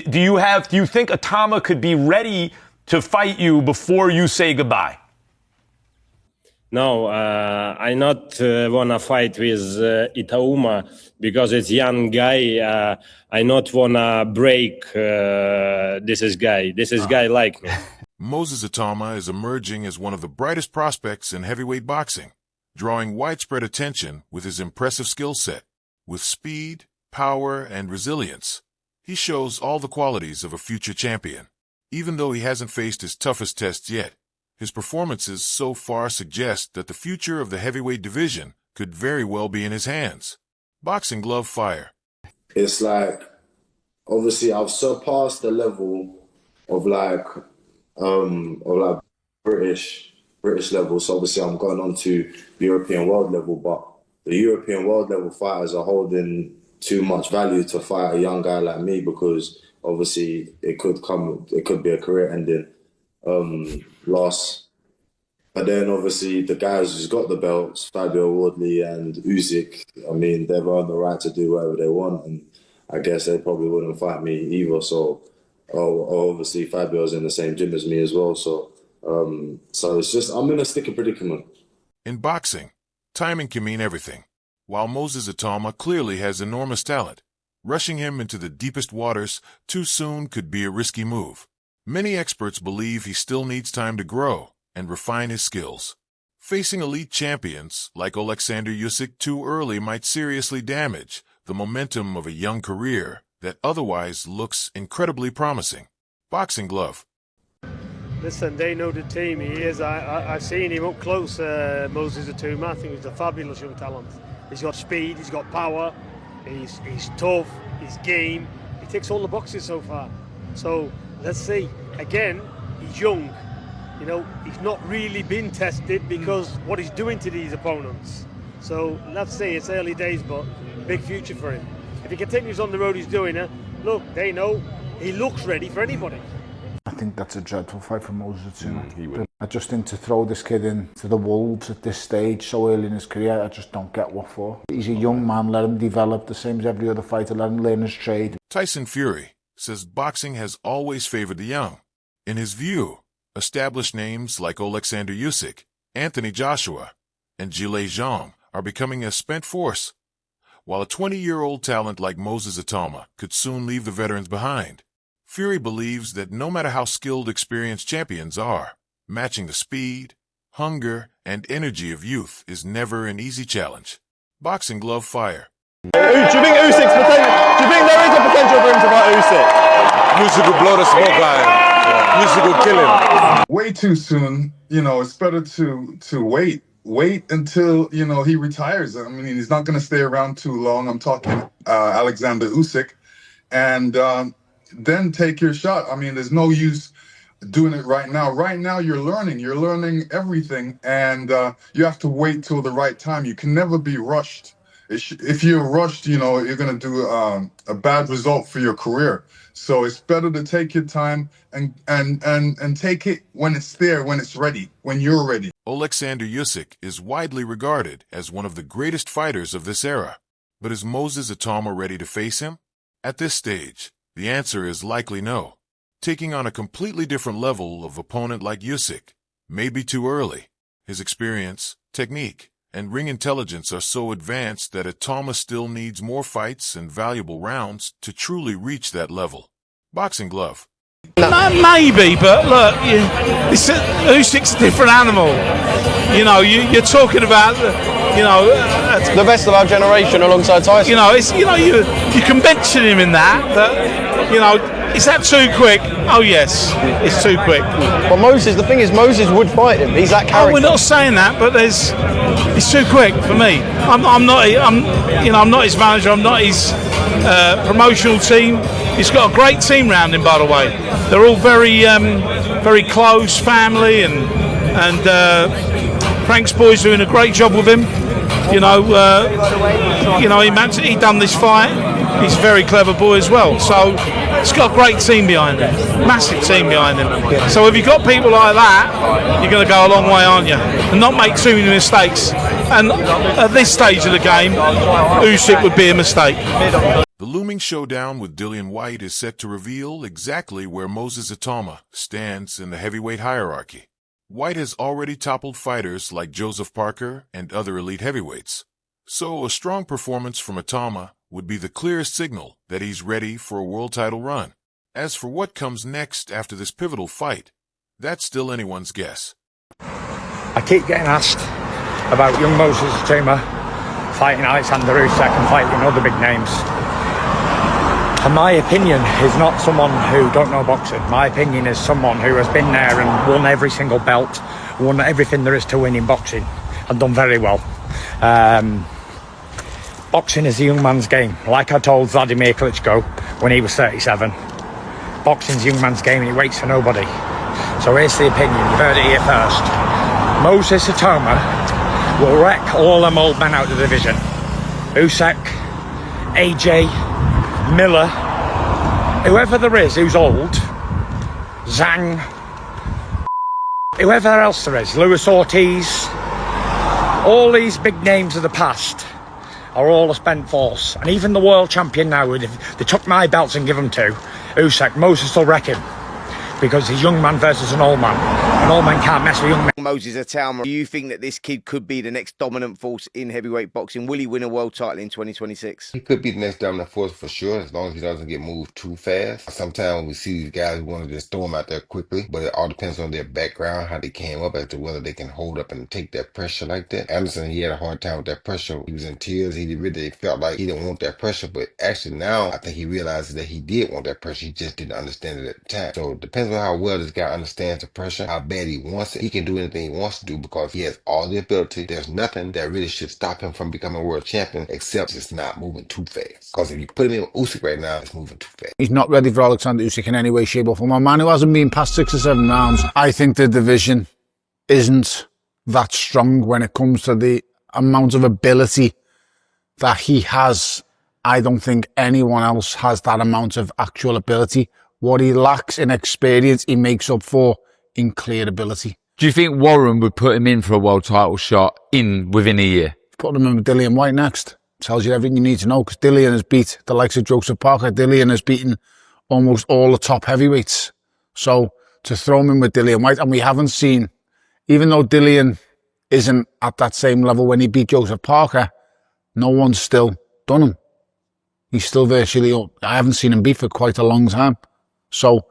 Do you think Itauma could be ready to fight you before you say goodbye? No, I not wanna fight with Itauma because it's young guy. I not wanna break this guy. This guy like me. Moses Itauma is emerging as one of the brightest prospects in heavyweight boxing, drawing widespread attention with his impressive skill set. With speed, power, and resilience, he shows all the qualities of a future champion. Even though he hasn't faced his toughest tests yet, his performances so far suggest that the future of the heavyweight division could very well be in his hands. Boxing glove fire. It's like, obviously, I've surpassed the level of British level. So obviously, I'm going on to the European world level. But the European world level fighters are holding too much value to fight a young guy like me, because obviously it could be a career-ending loss. But then obviously the guys who's got the belts, Fabio Wardley and Usyk, I mean, they've earned the right to do whatever they want, and I guess they probably wouldn't fight me either. So obviously Fabio's in the same gym as me as well. So it's just, I'm in a sticky predicament. In boxing, timing can mean everything. While Moses Itauma clearly has enormous talent, rushing him into the deepest waters too soon could be a risky move. Many experts believe he still needs time to grow and refine his skills. Facing elite champions like Alexander Usyk too early might seriously damage the momentum of a young career that otherwise looks incredibly promising. Boxing glove. Listen, they know the team. He is. I've seen him up close, Moses Itauma. I think he's a fabulous young talent. He's got speed, he's got power, he's tough, he's game. He ticks all the boxes so far. So let's see. Again, he's young. You know, he's not really been tested because what he's doing to these opponents. So let's see, it's early days, but big future for him. If he continues on the road he's doing it, look, they know he looks ready for anybody. I think that's a dreadful fight for Moses Itauma. I just think to throw this kid into the wolves at this stage so early in his career, I just don't get what for. He's a young man, let him develop the same as every other fighter, let him learn his trade. Tyson Fury says boxing has always favored the young. In his view, established names like Alexander Usyk, Anthony Joshua, and Zhilei Zhang are becoming a spent force, while a 20-year-old talent like Moses Itauma could soon leave the veterans behind. Fury believes that no matter how skilled experienced champions are, matching the speed, hunger, and energy of youth is never an easy challenge. Boxing glove fire. Do you think Usyk's potential? Do you think there is a potential for him to fight Usyk? Usyk will blow the smoke out. Usyk will kill him. Way too soon. You know, it's better to wait until, you know, he retires. I mean, he's not going to stay around too long. I'm talking Alexander Usyk, and then take your shot. I mean, there's no use doing it right now. Right now, you're learning everything, and you have to wait till the right time. You can never be rushed. If you're rushed, you know, you're going to do a bad result for your career. So it's better to take your time and take it when it's there, when it's ready, when you're ready. Alexander Usyk is widely regarded as one of the greatest fighters of this era. But is Moses Itauma ready to face him? At this stage, the answer is likely no. Taking on a completely different level of opponent like Usyk may be too early. His experience, technique, and ring intelligence are so advanced that Itauma still needs more fights and valuable rounds to truly reach that level. Boxing glove. Maybe, but look, Usyk's a different animal. You know, you're talking about, you know, the best of our generation alongside Tyson. You know, you can mention him in that, you know. Is that too quick? Oh yes, it's too quick. But Moses, the thing is, Moses would fight him. He's that character. Oh, we're not saying that, but it's too quick for me. I'm not his manager. I'm not his promotional team. He's got a great team round him, by the way. They're all very close, family, and Frank's boys doing a great job with him. He done this fight. He's a very clever boy as well. So he's got a great team behind him, massive team behind him. So if you've got people like that, you're going to go a long way, aren't you? And not make too many mistakes. And at this stage of the game, Usyk would be a mistake. The looming showdown with Dillian Whyte is set to reveal exactly where Moses Itauma stands in the heavyweight hierarchy. Whyte has already toppled fighters like Joseph Parker and other elite heavyweights, so a strong performance from Itauma would be the clearest signal that he's ready for a world title run. As for what comes next after this pivotal fight, that's still anyone's guess. I keep getting asked about young Moses Itauma fighting Alexander Usyk and fighting other big names. And my opinion is not someone who don't know boxing. My opinion is someone who has been there and won every single belt, won everything there is to win in boxing, and done very well. Boxing is a young man's game. Like I told Vladimir Klitschko when he was 37, boxing's a young man's game and he waits for nobody. So here's the opinion, you've heard it here first. Moses Itauma will wreck all them old men out of the division. Usyk, AJ, Miller, whoever there is who's old, Zhang, whoever else there is, Luis Ortiz, all these big names of the past are all a spent force. And even the world champion now, if they took my belts and give them to Usyk, Moses will wreck him. Because he's a young man versus an old man. An old man can't mess with young men. Moses Itauma, do you think that this kid could be the next dominant force in heavyweight boxing? Will he win a world title in 2026? He could be the next dominant force for sure, as long as he doesn't get moved too fast. Sometimes we see these guys who want to just throw him out there quickly, but it all depends on their background, how they came up, as to whether they can hold up and take that pressure like that. Anderson, he had a hard time with that pressure. He was in tears. He really felt like he didn't want that pressure, but actually now I think he realizes that he did want that pressure. He just didn't understand it at the time. So it depends on how well this guy understands the pressure, how bad he wants it. He can do anything he wants to do because he has all the ability. There's nothing that really should stop him from becoming a world champion except just not moving too fast. Because if you put him in Usyk right now, it's moving too fast. He's not ready for Alexander Usyk in any way, shape or form. A man who hasn't been past 6 or 7 rounds. I think the division isn't that strong when it comes to the amount of ability that he has. I don't think anyone else has that amount of actual ability. What he lacks in experience, he makes up for in clear ability. Do you think Warren would put him in for a world title shot within a year? Put him in with Dillian Whyte next. Tells you everything you need to know, because Dillian has beat the likes of Joseph Parker. Dillian has beaten almost all the top heavyweights. So to throw him in with Dillian Whyte, and we haven't seen, even though Dillian isn't at that same level when he beat Joseph Parker, no one's still done him. He's still virtually, I haven't seen him beat for quite a long time. So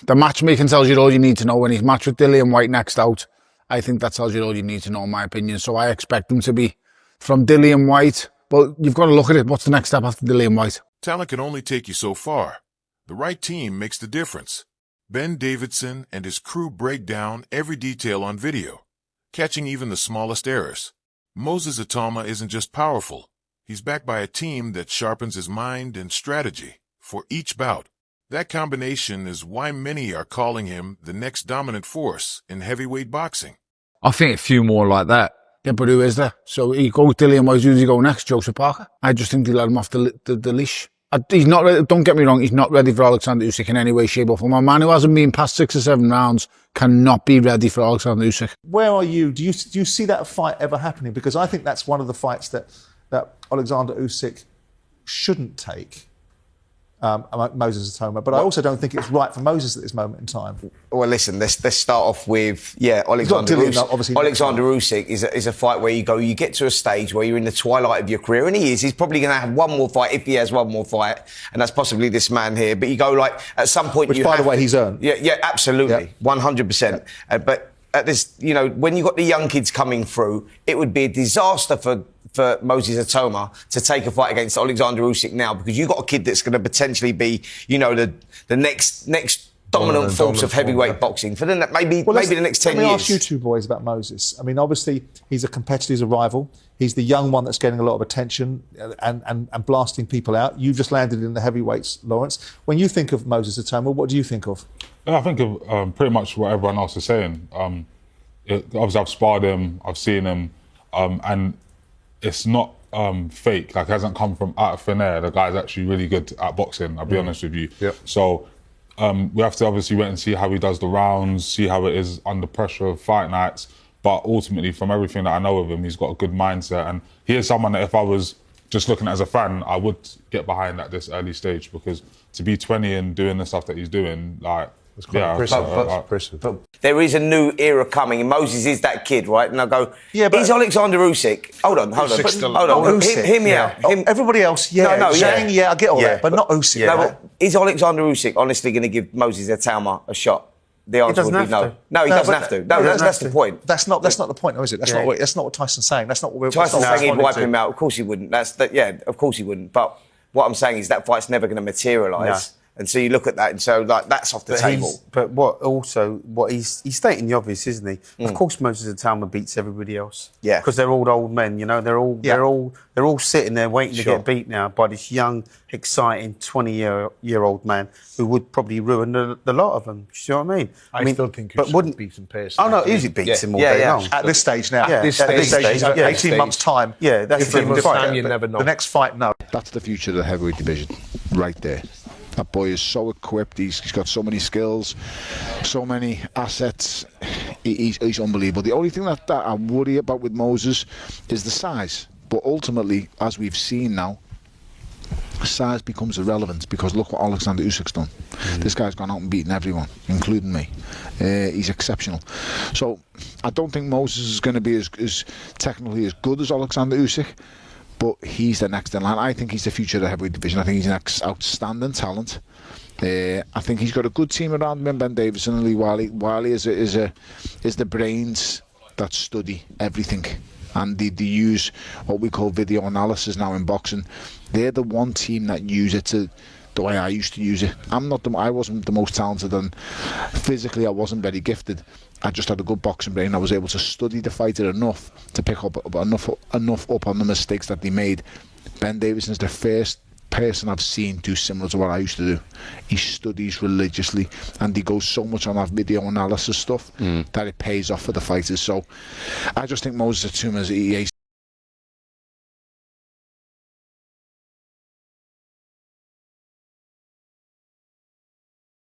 the matchmaking tells you all you need to know. When he's matched with Dillian Whyte next out, I think that tells you all you need to know, in my opinion. So I expect him to be from Dillian Whyte. Well, you've got to look at it. What's the next step after Dillian Whyte? Talent can only take you so far. The right team makes the difference. Ben Davidson and his crew break down every detail on video, catching even the smallest errors. Moses Itauma isn't just powerful. He's backed by a team that sharpens his mind and strategy for each bout. That combination is why many are calling him the next dominant force in heavyweight boxing. I think a few more like that. Yeah, but who is there? So he goes Dillian Whyte. Who does he go next? Joseph Parker? I just think they let him off the leash. He's not ready, don't get me wrong, he's not ready for Alexander Usyk in any way, shape or form. A man who hasn't been past 6 or 7 rounds cannot be ready for Alexander Usyk. Where are you? Do you see that fight ever happening? Because I think that's one of the fights that Alexander Usyk shouldn't take. Moses Itauma, but I also don't think it's right for Moses at this moment in time. Well, listen, let's start off with Alexander Usyk is a fight where you get to a stage where you're in the twilight of your career, and he's probably going to have one more fight if he has one more fight, and that's possibly this man here. But you go at some point, which by the way he's earned. Yeah, absolutely, 100%. But at this, when you got the young kids coming through, it would be a disaster for Moses Itauma to take a fight against Alexander Usyk now, because you've got a kid that's going to potentially be, the next dominant force of heavyweight boxing for maybe the next 10 years. Let me ask you two boys about Moses. I mean, obviously, he's a competitor, he's a rival. He's the young one that's getting a lot of attention and blasting people out. You've just landed in the heavyweights, Lawrence. When you think of Moses Itauma, what do you think of? I think of pretty much what everyone else is saying. Obviously, I've sparred him, I've seen him, and it's not fake. Like, it hasn't come from out of thin air. The guy's actually really good at boxing, I'll be honest with you. Yep. So we have to obviously wait and see how he does the rounds, see how it is under pressure of fight nights. But ultimately, from everything that I know of him, he's got a good mindset. And he is someone that if I was just looking as a fan, I would get behind at this early stage, because to be 20 and doing the stuff that he's doing, like, But there is a new era coming, and Moses is that kid, right? And I go, yeah, but is Alexander Usyk? Hold on. Usyk, Hear me out. Everybody else, Zhang, I get all that, but not Usyk. Yeah, but is Alexander Usyk honestly going to give Moses Itauma a shot? The answer would be no. No, he doesn't have to. No, that's the point. That's not the point, though, is it? That's not what Tyson's saying. That's not what we're Tyson's saying he'd wipe him out. Of course he wouldn't. Of course he wouldn't. But what I'm saying is that fight's never going to materialise. No. And so you look at that, and so like that's off the table. But what he's stating the obvious, isn't he? Of course, Moses Itauma beats everybody else. Yeah, because they're all old men. You know, they're all sitting there waiting to get beat now by this young, exciting 20-year-old man who would probably ruin the lot of them. Do you see what I mean? I still think Usyk would beat him personally. Oh no, Usyk beats him all day long. At this stage now. At this stage, 18 months' time. Yeah, that's the different fight. You never know. The next fight, no. That's the future of the heavyweight division, right there. That boy is so equipped. He's got so many skills, so many assets. He's unbelievable. The only thing that I worry about with Moses is the size. But ultimately, as we've seen now, size becomes irrelevant, because look what Alexander Usyk's done. This guy's gone out and beaten everyone, including me. He's exceptional. So I don't think Moses is going to be as technically as good as Alexander Usyk, but he's the next in line. I think he's the future of the heavyweight division. I think he's an outstanding talent. I think he's got a good team around him, and Ben Davison and Lee Wiley is the brains that study everything, and they use what we call video analysis now in boxing. They're the one team that use it to the way I used to use it. I wasn't the most talented, and physically I wasn't very gifted. I just had a good boxing brain. I was able to study the fighter enough to pick up enough up on the mistakes that they made. Ben Davison is the first person I've seen do similar to what I used to do. He studies religiously, and he goes so much on that video analysis stuff that it pays off for the fighters. So I just think Moses Itauma is